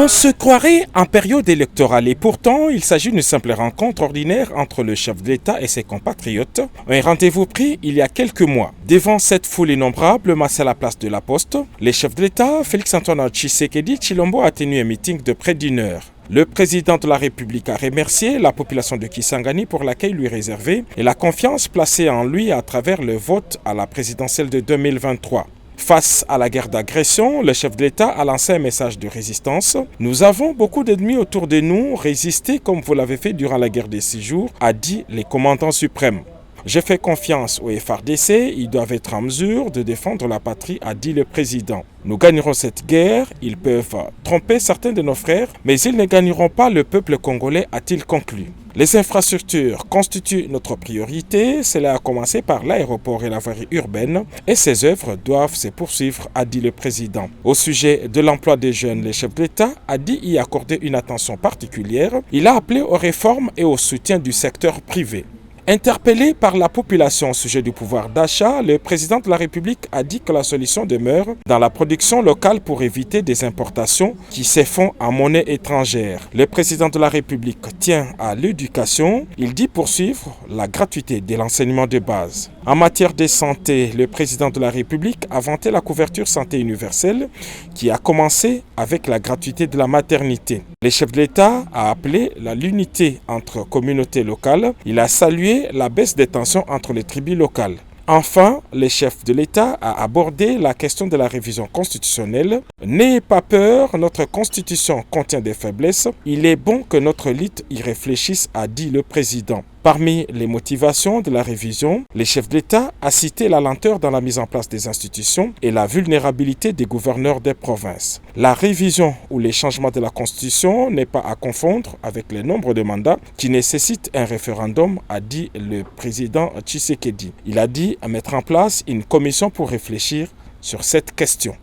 On se croirait en période électorale et pourtant il s'agit d'une simple rencontre ordinaire entre le chef de l'État et ses compatriotes. Un rendez-vous pris il y a quelques mois. Devant cette foule innombrable massée à la place de la Poste, le chef de l'État, Félix-Antoine Tshisekedi Tshilombo, a tenu un meeting de près d'une heure. Le président de la République a remercié la population de Kisangani pour l'accueil lui réservé et la confiance placée en lui à travers le vote à la présidentielle de 2023. Face à la guerre d'agression, le chef de l'État a lancé un message de résistance. « Nous avons beaucoup d'ennemis autour de nous, résistez comme vous l'avez fait durant la guerre des 6 jours », a dit le commandant suprême. « Je fais confiance au FARDC, ils doivent être en mesure de défendre la patrie », a dit le président. « Nous gagnerons cette guerre, ils peuvent tromper certains de nos frères, mais ils ne gagneront pas le peuple congolais », a-t-il conclu. Les infrastructures constituent notre priorité, cela a commencé par l'aéroport et la voirie urbaine et ces œuvres doivent se poursuivre, a dit le président. Au sujet de l'emploi des jeunes, le chef de l'État a dit y accorder une attention particulière. Il a appelé aux réformes et au soutien du secteur privé. Interpellé par la population au sujet du pouvoir d'achat, le président de la République a dit que la solution demeure dans la production locale pour éviter des importations qui se font en monnaie étrangère. Le président de la République tient à l'éducation. Il dit poursuivre la gratuité de l'enseignement de base. En matière de santé, le président de la République a vanté la couverture santé universelle qui a commencé avec la gratuité de la maternité. Le chef de l'État a appelé à l'unité entre communautés locales. Il a salué la baisse des tensions entre les tribus locales. Enfin, le chef de l'État a abordé la question de la révision constitutionnelle. « N'ayez pas peur, notre constitution contient des faiblesses. Il est bon que notre élite y réfléchisse », a dit le président. Parmi les motivations de la révision, le chef de l'État a cité la lenteur dans la mise en place des institutions et la vulnérabilité des gouverneurs des provinces. La révision ou les changements de la Constitution n'est pas à confondre avec le nombre de mandats qui nécessitent un référendum, a dit le président Tshisekedi. Il a dit à mettre en place une commission pour réfléchir sur cette question.